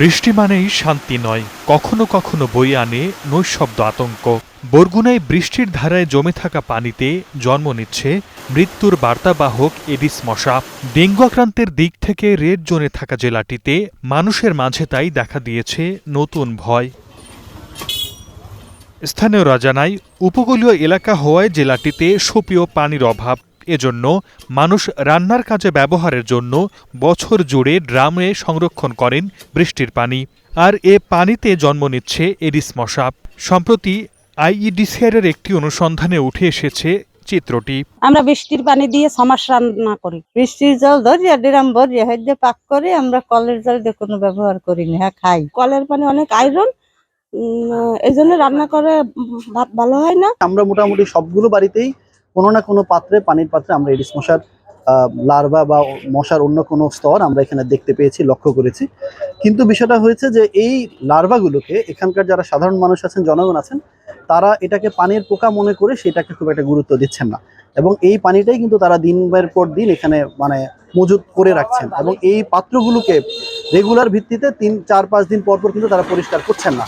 বৃষ্টি মানেই শান্তি নয়, কখনো কখনো বয়ে আনে নৈঃশব্দ আতঙ্ক। বরগুনায় বৃষ্টির ধারায় জমে থাকা পানিতে জন্ম নিচ্ছে মৃত্যুর বার্তাবাহক এডিস মশা। ডেঙ্গু আক্রান্তের দিক থেকে রেড জোনে থাকা জেলাটিতে মানুষের মাঝে তাই দেখা দিয়েছে নতুন ভয়। স্থানীয়রা জানায়, উপকূলীয় এলাকা হওয়ায় জেলাটিতে সুপেয় পানির অভাব। এজন্য মানুষ রান্নার কাজে ব্যবহারের জন্য বছর জুড়ে ড্রামে সংরক্ষণ করেন বৃষ্টির পানি। আর এ পানিতে জন্ম নিচ্ছে এডিস মশা। সম্প্রতি আইইডিসিআর-এর একটি অনুসন্ধানে উঠে এসেছে চিত্রটি। আমরা বৃষ্টির পানি দিয়ে 6 মাস রান্না করি। বৃষ্টির জল ধরিয়া ড্রাম ভরিয়া হেঁটে পাক করে, আমরা কলের জল দিয়ে কোনো ব্যবহার করি না, হ্যাঁ খাই। কলের পানি অনেক আয়রন, এই জন্য রান্না করে ভাত ভালো হয় না। আমরা মোটামুটি সবগুলো বাড়িতেই কোনো না কোনো পানির পাত্রে আমরা এডিস মশার লার্ভা বা মশার অন্য কোনো স্তর আমরা এখানে দেখতে পেয়েছি, লক্ষ্য করেছি। কিন্তু বিষয়টা হয়েছে যে এই লার্ভাগুলোকে এখানকার যারা সাধারণ মানুষ আছেন, জনগণ আছেন, তারা এটাকে পানির পোকা মনে করে সেটাকে খুব একটা গুরুত্ব দিচ্ছেন না, এবং এই পানিটাই কিন্তু তারা দিনের পর দিন এখানে মজুত করে রাখছেন, এবং এই পাত্রগুলোকে রেগুলার ভিত্তিতে 3-4-5 দিন পর পর কিন্তু তারা পরিষ্কার করছেন না,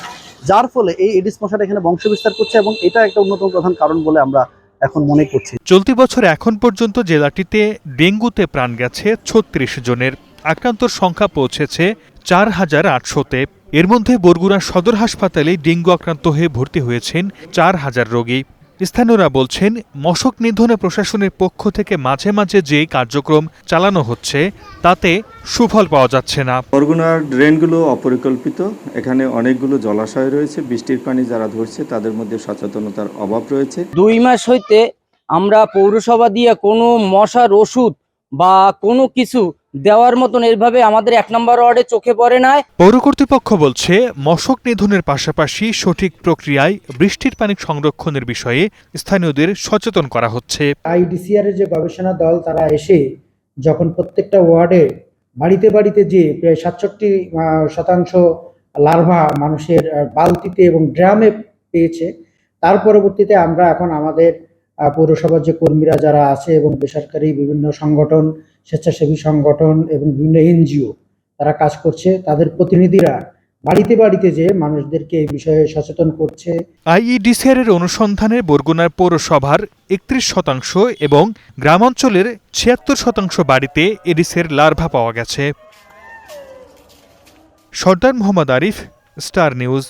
যার ফলে এই এডিস মশাটা এখানে বংশ বিস্তার করছে, এবং এটা একটা অন্যতম প্রধান কারণ বলে আমরা এখন মনে করছি। চলতি বছর এখন পর্যন্ত জেলাটিতে ডেঙ্গুতে প্রাণ গেছে 36 জনের। আক্রান্তর সংখ্যা পৌঁছেছে 4800-তে। এর মধ্যে বরগুনা সদর হাসপাতালে ডেঙ্গু আক্রান্ত হয়ে ভর্তি হয়েছেন 4000 রোগী। স্থানীয়রা বলছেন, মশক নিধনে প্রশাসনের পক্ষ থেকে মাঝে মাঝে যে কার্যক্রম চালানো হচ্ছে তাতে সুফল পাওয়া যাচ্ছে না। বরগুনার ড্রেনগুলো অপরিকল্পিত, এখানে অনেকগুলো জলাশয় রয়েছে। বৃষ্টির পানি যারা ধরছে তাদের মধ্যে সচেতনতার অভাব রয়েছে। 2 মাস হইতে আমরা পৌরসভা দিয়ে কোনো মশার ওষুধ বা কোনো কিছু দেওয়ার মতন এইভাবে আমাদের 1 নম্বর ওয়ার্ডে চোখে পড়ে না। পৌর কর্তৃপক্ষ বলছে, মশক নিধনের পাশাপাশি সঠিক প্রক্রিয়ায় বৃষ্টির পানি সংরক্ষণের বিষয়ে স্থানীয়দের সচেতন করা হচ্ছে। আইডিসিআর এর যে গবেষণা দল তারা এসে যখন প্রত্যেকটা ওয়ার্ডে বাড়িতে বাড়িতে যে প্রায় 67% লার্ভা মানুষের বালতিতে এবং ড্রামে পেয়েছে, তার পরবর্তীতে আমরা এখন আমাদের পৌরসভার যে কর্মীরা যারা আছে এবং বেসরকারি বিভিন্ন সংগঠন, স্বেচ্ছাসেবী সংগঠন এবং বিভিন্ন এনজিও তারা কাজ করছে, তাদের প্রতিনিধিরা বাড়িতে বাড়িতে যে মানুষদেরকে এই বিষয়ে সচেতন করছে। আইইডিসিআর-এর অনুসন্ধানে বরগুনার পৌরসভার 31% এবং গ্রামাঞ্চলের 76% বাড়িতে এডিসের লার্ভা পাওয়া গেছে। সর্দার মোহাম্মদ আরিফ, স্টার নিউজ।